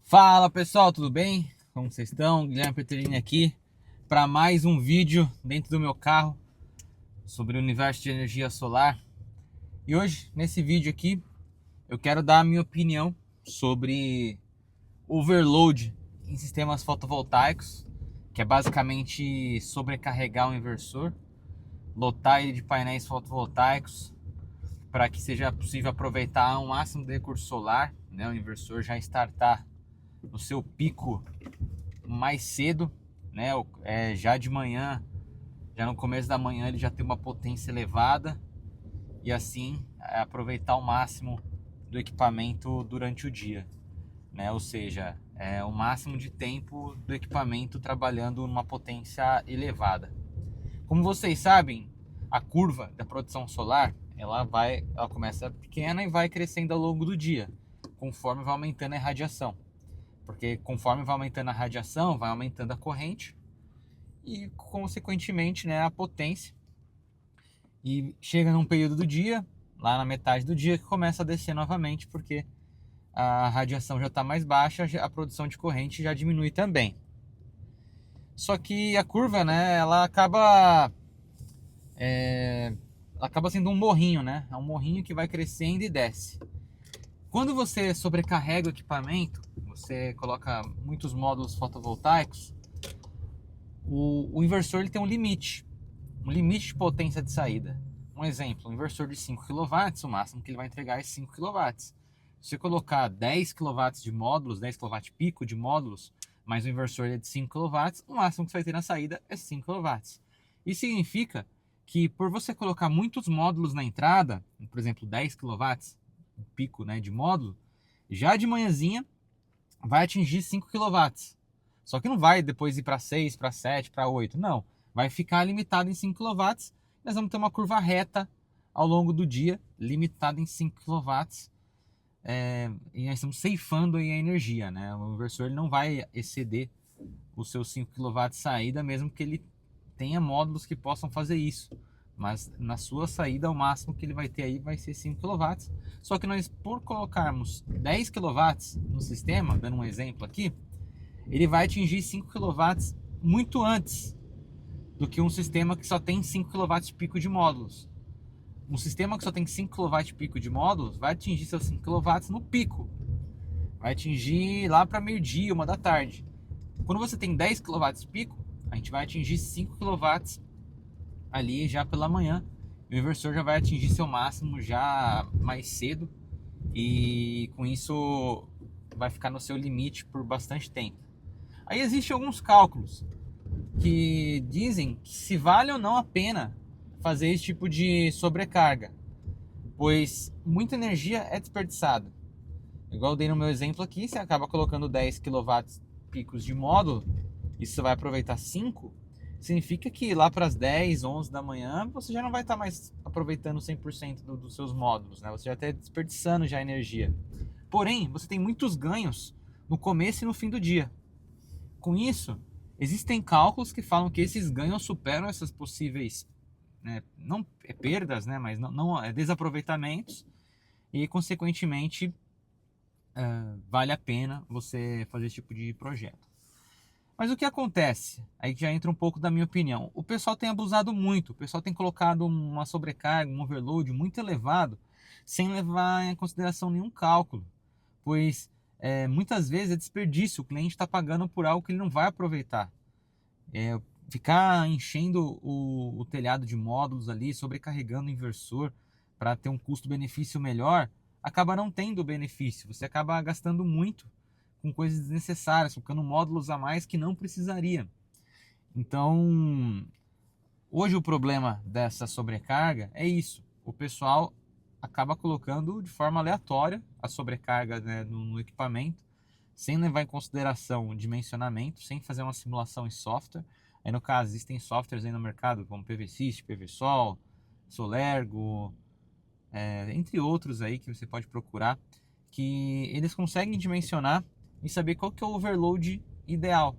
Fala pessoal, tudo bem? Como vocês estão? Guilherme Peterini aqui para mais um vídeo dentro do meu carro sobre o universo de energia solar. E hoje, nesse vídeo aqui, eu quero dar a minha opinião sobre overload em sistemas fotovoltaicos, que é basicamente sobrecarregar o inversor, lotar ele de painéis fotovoltaicos para que seja possível aproveitar o máximo de recurso solar, né? O inversor já startar no seu pico mais cedo, né? Já de manhã, já no começo da manhã ele já tem uma potência elevada e assim aproveitar o máximo do equipamento durante o dia, né? Ou seja, o máximo de tempo do equipamento trabalhando numa potência elevada. Como vocês sabem, a curva da produção solar ela começa pequena e vai crescendo ao longo do dia, conforme vai aumentando a irradiação. Porque conforme vai aumentando a radiação, vai aumentando a corrente e, consequentemente, né, a potência. E chega num período do dia, lá na metade do dia, que começa a descer novamente, porque a radiação já está mais baixa, a produção de corrente já diminui também. Só que a curva, né, ela acaba sendo um morrinho, né? É um morrinho que vai crescendo e desce. Quando você sobrecarrega o equipamento, você coloca muitos módulos fotovoltaicos, o inversor ele tem um limite de potência de saída. Um exemplo, um inversor de 5 kW, o máximo que ele vai entregar é 5 kW. Se você colocar 10 kW de módulos, 10 kW pico de módulos, mas o inversor é de 5 kW, o máximo que você vai ter na saída é 5 kW. Isso significa que por você colocar muitos módulos na entrada, por exemplo, 10 kW, pico, né, de módulo, já de manhãzinha vai atingir 5 kW. Só que não vai depois ir para 6, para 7, para 8, não. Vai ficar limitado em 5 kW. Nós vamos ter uma curva reta ao longo do dia, limitada em 5 kW. E nós estamos ceifando aí a energia, né? O inversor ele não vai exceder os seus 5 kW de saída, mesmo que ele tenha módulos que possam fazer isso. Mas na sua saída, o máximo que ele vai ter aí vai ser 5 kW. Só que nós, por colocarmos 10 kW no sistema, dando um exemplo aqui, ele vai atingir 5 kW muito antes do que um sistema que só tem 5 kW pico de módulos. Um sistema que só tem 5 kW pico de módulos vai atingir seus 5 kW no pico. Vai atingir lá para meio-dia, 1 da tarde. Quando você tem 10 kW pico, a gente vai atingir 5 kW ali já pela manhã. O inversor já vai atingir seu máximo já mais cedo e com isso vai ficar no seu limite por bastante tempo. Aí existem alguns cálculos que dizem que se vale ou não a pena fazer esse tipo de sobrecarga, pois muita energia é desperdiçada. Igual eu dei no meu exemplo aqui, você acaba colocando 10 kW picos de módulo e você vai aproveitar 5, significa que lá para as 10, 11 da manhã você já não vai estar mais aproveitando 100% dos seus módulos, né? Você já está desperdiçando já energia. Porém, você tem muitos ganhos no começo e no fim do dia. Com isso, existem cálculos que falam que esses ganhos superam essas possíveis, né, não perdas, né, mas não desaproveitamentos e, consequentemente, vale a pena você fazer esse tipo de projeto. Mas o que acontece? Aí já entra um pouco da minha opinião. O pessoal tem abusado muito, o pessoal tem colocado uma sobrecarga, um overload muito elevado, sem levar em consideração nenhum cálculo, pois muitas vezes é desperdício, o cliente está pagando por algo que ele não vai aproveitar. Ficar enchendo o telhado de módulos ali, sobrecarregando o inversor para ter um custo-benefício melhor, acaba não tendo benefício, você acaba gastando muito com coisas desnecessárias, colocando módulos a mais que não precisaria. Então, hoje o problema dessa sobrecarga é isso, o pessoal acaba colocando de forma aleatória a sobrecarga, né, no equipamento, sem levar em consideração o dimensionamento, sem fazer uma simulação em software. Aí no caso, existem softwares aí no mercado como PVSys, PVSol, Solergo, entre outros aí que você pode procurar, que eles conseguem dimensionar e saber qual que é o overload ideal.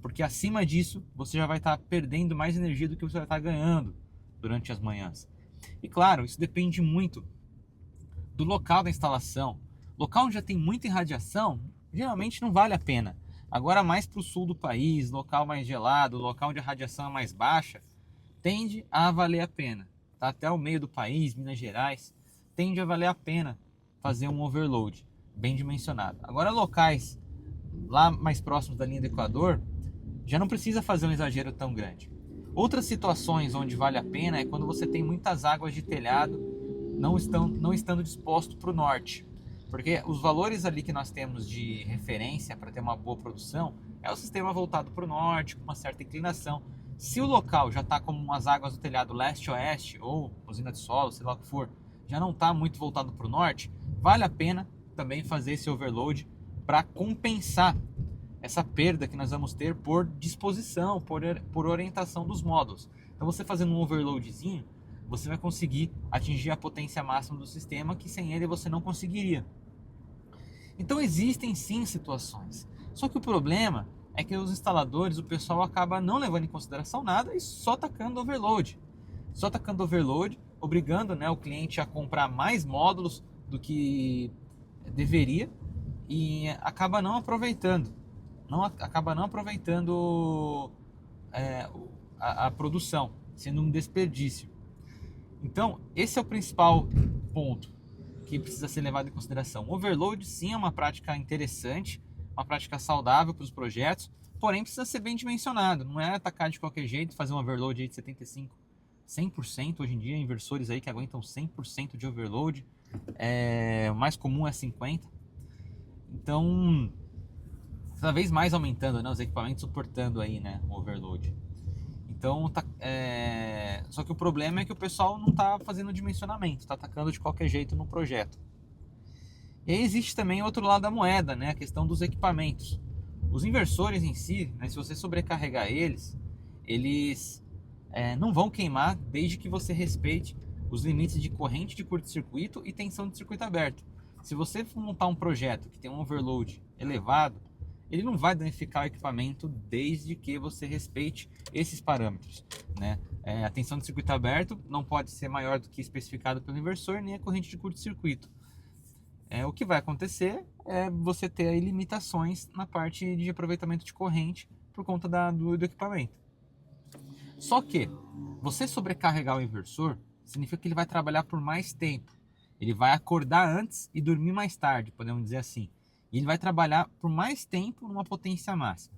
Porque acima disso, você já vai estar perdendo mais energia do que você vai estar ganhando durante as manhãs. E claro, isso depende muito do local da instalação. Local onde já tem muita irradiação, geralmente não vale a pena. Agora, mais para o sul do país, local mais gelado, local onde a radiação é mais baixa, tende a valer a pena. Tá? Até o meio do país, Minas Gerais, tende a valer a pena fazer um overload bem dimensionado. Agora, locais lá mais próximos da linha do Equador, já não precisa fazer um exagero tão grande. Outras situações onde vale a pena é quando você tem muitas águas de telhado não estando disposto para o norte. Porque os valores ali que nós temos de referência para ter uma boa produção é o sistema voltado para o norte, com uma certa inclinação. Se o local já está como umas águas do telhado leste-oeste, ou usina de solo, sei lá o que for, já não está muito voltado para o norte, vale a pena também fazer esse overload para compensar essa perda que nós vamos ter por disposição, por orientação dos módulos. Então você fazendo um overloadzinho, você vai conseguir atingir a potência máxima do sistema que sem ele você não conseguiria. Então existem sim situações. Só que o problema é que os instaladores, o pessoal acaba não levando em consideração nada e só tacando overload. Só tacando overload, obrigando, né, o cliente a comprar mais módulos do que deveria e acaba não aproveitando. Acaba não aproveitando a produção, sendo um desperdício. Então, esse é o principal ponto que precisa ser levado em consideração. O overload sim é uma prática interessante, uma prática saudável para os projetos, porém precisa ser bem dimensionado. Não é atacar de qualquer jeito, fazer um overload aí de 75%, 100% hoje em dia, inversores aí que aguentam 100% de overload, o mais comum é 50%. Então, cada vez mais aumentando, né, os equipamentos suportando aí, né, o overload. Então, só que o problema é que o pessoal não está fazendo dimensionamento, está atacando de qualquer jeito no projeto. E aí existe também o outro lado da moeda, né, a questão dos equipamentos. Os inversores em si, né, se você sobrecarregar eles não vão queimar desde que você respeite os limites de corrente de curto-circuito e tensão de circuito aberto. Se você montar um projeto que tem um overload elevado, ele não vai danificar o equipamento desde que você respeite esses parâmetros, né? A tensão de circuito aberto não pode ser maior do que especificado pelo inversor, nem a corrente de curto-circuito. O que vai acontecer é você ter aí limitações na parte de aproveitamento de corrente por conta do equipamento. Só que você sobrecarregar o inversor significa que ele vai trabalhar por mais tempo. Ele vai acordar antes e dormir mais tarde, podemos dizer assim. E ele vai trabalhar por mais tempo numa potência máxima.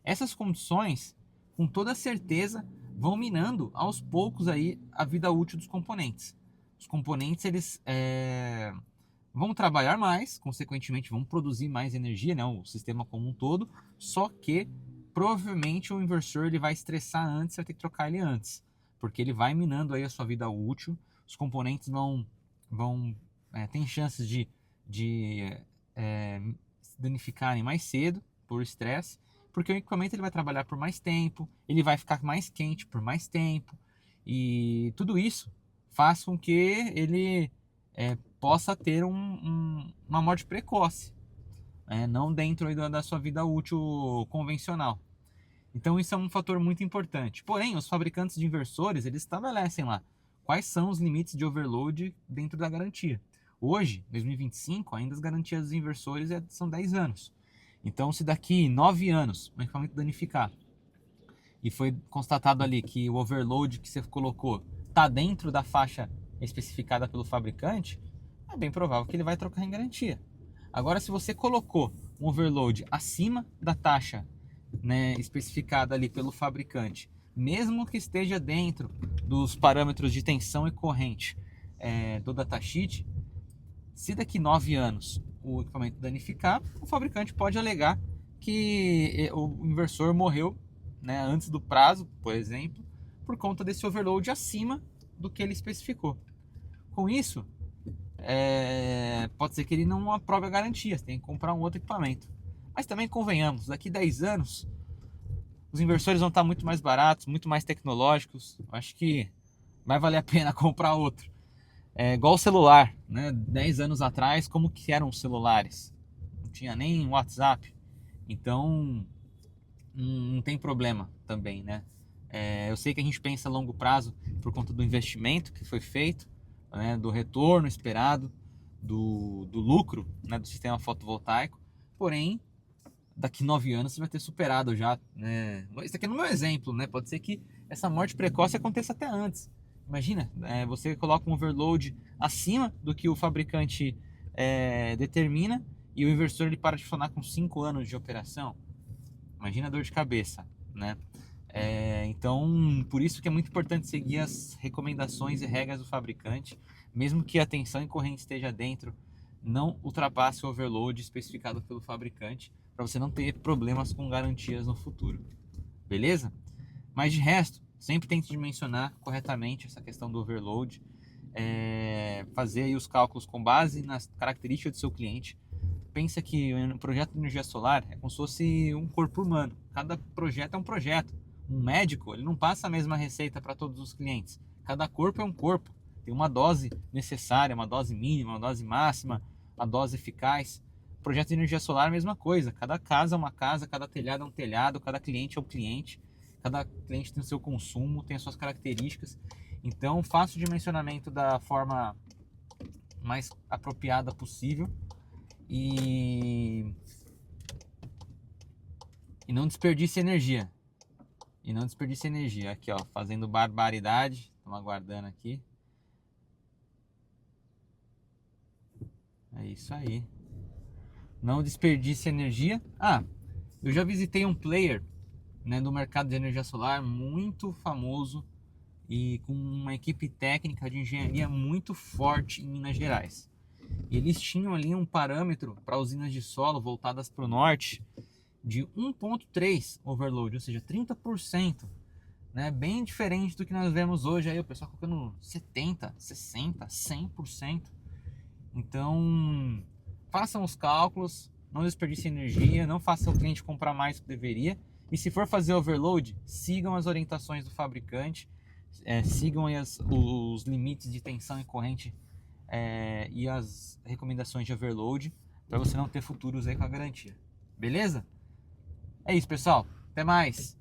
Essas condições, com toda certeza, vão minando aos poucos aí a vida útil dos componentes. Os componentes eles vão trabalhar mais, consequentemente vão produzir mais energia, né, o sistema como um todo, só que provavelmente o inversor ele vai estressar antes, vai ter que trocar ele antes, porque ele vai minando aí a sua vida útil, os componentes tem chances de se danificarem mais cedo por estresse, porque o equipamento ele vai trabalhar por mais tempo, ele vai ficar mais quente por mais tempo, e tudo isso faz com que ele possa ter uma morte precoce, não dentro da sua vida útil convencional. Então isso é um fator muito importante. Porém, os fabricantes de inversores, eles estabelecem lá quais são os limites de overload dentro da garantia. Hoje, 2025, ainda as garantias dos inversores são 10 anos. Então, se daqui 9 anos o equipamento danificar e foi constatado ali que o overload que você colocou está dentro da faixa especificada pelo fabricante, é bem provável que ele vai trocar em garantia. Agora, se você colocou um overload acima da taxa, né, especificada ali pelo fabricante, mesmo que esteja dentro dos parâmetros de tensão e corrente do datasheet, se daqui 9 anos o equipamento danificar, o fabricante pode alegar que o inversor morreu, né, antes do prazo, por exemplo, por conta desse overload acima do que ele especificou. Com isso, pode ser que ele não aprove a garantia, você tem que comprar um outro equipamento. Mas também convenhamos, daqui 10 anos os inversores vão estar muito mais baratos, muito mais tecnológicos. Acho que vai valer a pena comprar outro. É igual o celular, né? 10 anos atrás, como que eram os celulares? Não tinha nem WhatsApp. Então, não tem problema também, né? Eu sei que a gente pensa a longo prazo por conta do investimento que foi feito, né? Do retorno esperado, do lucro, né? Do sistema fotovoltaico. porém, daqui 9 anos você vai ter superado já, né? Isso aqui é no meu exemplo, né? Pode ser que essa morte precoce aconteça até antes. Imagina, você coloca um overload acima do que o fabricante determina e o inversor ele para de funcionar com 5 anos de operação. Imagina a dor de cabeça, né? Então, por isso que é muito importante seguir as recomendações e regras do fabricante, mesmo que a tensão em corrente esteja dentro, não ultrapasse o overload especificado pelo fabricante, para você não ter problemas com garantias no futuro. Beleza? Mas de resto, sempre tente dimensionar corretamente essa questão do overload, fazer aí os cálculos com base nas características do seu cliente. Pensa que um projeto de energia solar é como se fosse um corpo humano. Cada projeto é um projeto. Um médico, ele não passa a mesma receita para todos os clientes. Cada corpo é um corpo. Tem uma dose necessária, uma dose mínima, uma dose máxima, a dose eficaz. Projeto de energia solar é a mesma coisa. Cada casa é uma casa, cada telhado é um telhado, cada cliente é um cliente. Cada cliente tem o seu consumo, tem as suas características. Então, faça o dimensionamento da forma mais apropriada possível. E não desperdice energia. Aqui, ó, fazendo barbaridade. Estamos aguardando aqui. É isso aí. Não desperdice energia. Eu já visitei um player, né, do mercado de energia solar muito famoso e com uma equipe técnica de engenharia muito forte em Minas Gerais. E eles tinham ali um parâmetro para usinas de solo voltadas para o norte de 1.3 overload, ou seja, 30%, né? Bem diferente do que nós vemos hoje, aí o pessoal colocando 70%, 60%, 100%. Então, façam os cálculos, não desperdice energia, não faça o cliente comprar mais do que deveria. E se for fazer overload, sigam as orientações do fabricante, sigam aí os limites de tensão e corrente e as recomendações de overload, para você não ter futuros aí com a garantia. Beleza? É isso, pessoal. Até mais!